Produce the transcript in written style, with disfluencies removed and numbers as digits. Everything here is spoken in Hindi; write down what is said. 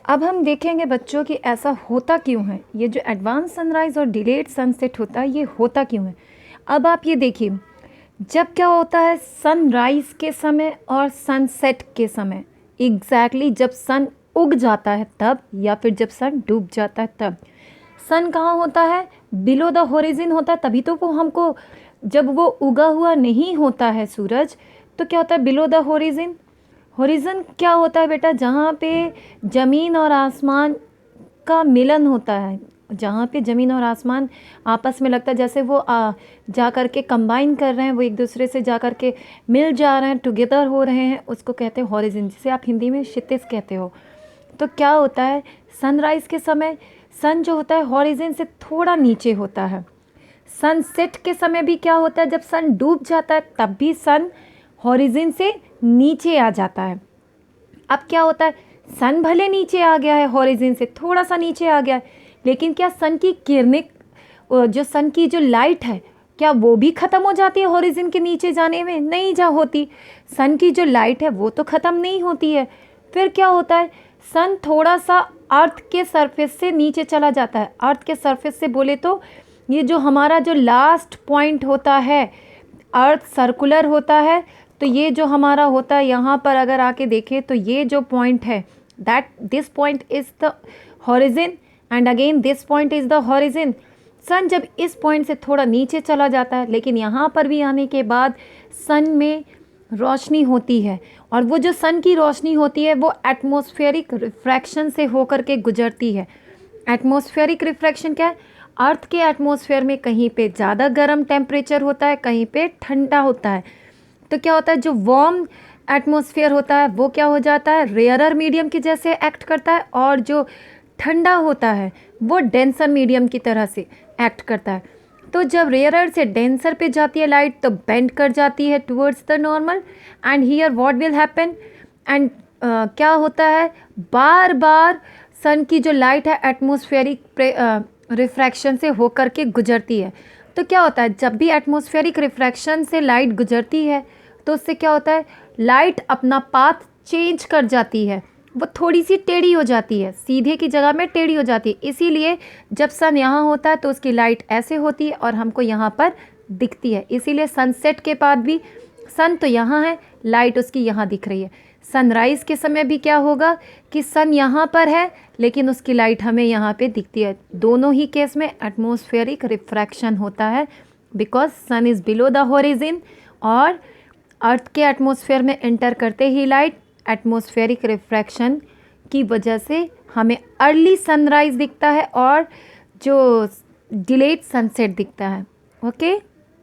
अब हम देखेंगे बच्चों कि ऐसा होता क्यों है, ये जो एडवांस सनराइज़ और डिलेड सनसेट होता है ये होता क्यों है। अब आप ये देखिए, जब क्या होता है सनराइज़ के समय और सनसेट के समय, एग्जैक्टली जब सन उग जाता है तब या फिर जब सन डूब जाता है तब। सन कहाँ होता है, बिलो द होरिजिन होता है, तभी तो वो हमको, जब वो उगा हुआ नहीं होता है सूरज तो क्या होता है बिलो द होरिजिन। होरिजन क्या होता है बेटा, जहाँ पे ज़मीन और आसमान का मिलन होता है, जहाँ पे ज़मीन और आसमान आपस में लगता है जैसे वो जा कर के कंबाइन कर रहे हैं, वो एक दूसरे से जा कर के मिल जा रहे हैं, टुगेदर हो रहे हैं, उसको कहते हैं हॉरिजन, जिसे आप हिंदी में क्षितिज कहते हो। तो क्या होता है सनराइज़ के समय सन जो होता है हॉरिजन से थोड़ा नीचे होता है। सनसेट के समय भी क्या होता है, जब सन डूब जाता है तब भी सन हॉरिजन से नीचे आ जाता है। अब क्या होता है, सन भले नीचे आ गया है, हॉरिजन से थोड़ा सा नीचे आ गया है, लेकिन क्या सन की किरणें, जो सन की जो लाइट है, क्या वो भी ख़त्म हो जाती है हॉरिजन के नीचे जाने में? नहीं जा होती। सन की जो लाइट है वो तो ख़त्म नहीं होती है। फिर क्या होता है, सन थोड़ा सा अर्थ के सरफेस से नीचे चला जाता है। अर्थ के सरफेस से बोले तो ये जो हमारा जो लास्ट पॉइंट होता है, अर्थ सर्कुलर होता है, तो ये जो हमारा होता है यहाँ पर अगर आके देखें तो ये जो पॉइंट है, that this point is the horizon and again this point is the horizon. Sun जब इस पॉइंट से थोड़ा नीचे चला जाता है, लेकिन यहाँ पर भी आने के बाद सन में रोशनी होती है, और वो जो सन की रोशनी होती है वो एटमॉस्फेरिक रिफ्रैक्शन से होकर के गुजरती है। एटमॉस्फेरिक रिफ्रैक्शन क्या है, अर्थ के एटमॉस्फेयर में कहीं पे ज़्यादा गर्म टेम्परेचर होता है, कहीं पे ठंडा होता है। तो क्या होता है, जो वार्म एटमॉस्फेयर होता है वो क्या हो जाता है, रेयरर मीडियम के जैसे एक्ट करता है, और जो ठंडा होता है वो डेंसर मीडियम की तरह से एक्ट करता है। तो जब रेयरर से डेंसर पे जाती है लाइट तो बेंड कर जाती है towards the normal, and here what will happen, and क्या होता है, बार बार सन की जो लाइट है एटमॉस्फेरिक रिफ्रैक्शन से होकर के गुजरती है। तो क्या होता है, जब भी एटमॉस्फेरिक रिफ्रैक्शन से लाइट गुजरती है तो उससे क्या होता है, लाइट अपना पाथ चेंज कर जाती है, वो थोड़ी सी टेढ़ी हो जाती है, सीधे की जगह में टेढ़ी हो जाती है। इसीलिए जब सन यहाँ होता है तो उसकी लाइट ऐसे होती है और हमको यहाँ पर दिखती है। इसीलिए सनसेट के बाद भी सन तो यहाँ है, लाइट उसकी यहाँ दिख रही है। सनराइज़ के समय भी क्या होगा कि सन यहाँ पर है लेकिन उसकी लाइट हमें यहाँ पे दिखती है। दोनों ही केस में एटमॉस्फेरिक रिफ्रैक्शन होता है, because sun is below the horizon, और अर्थ के एटमॉस्फेयर में एंटर करते ही लाइट एटमॉस्फेरिक रिफ्रैक्शन की वजह से हमें अर्ली सनराइज़ दिखता है और जो डिलेड सनसेट दिखता है। ओके।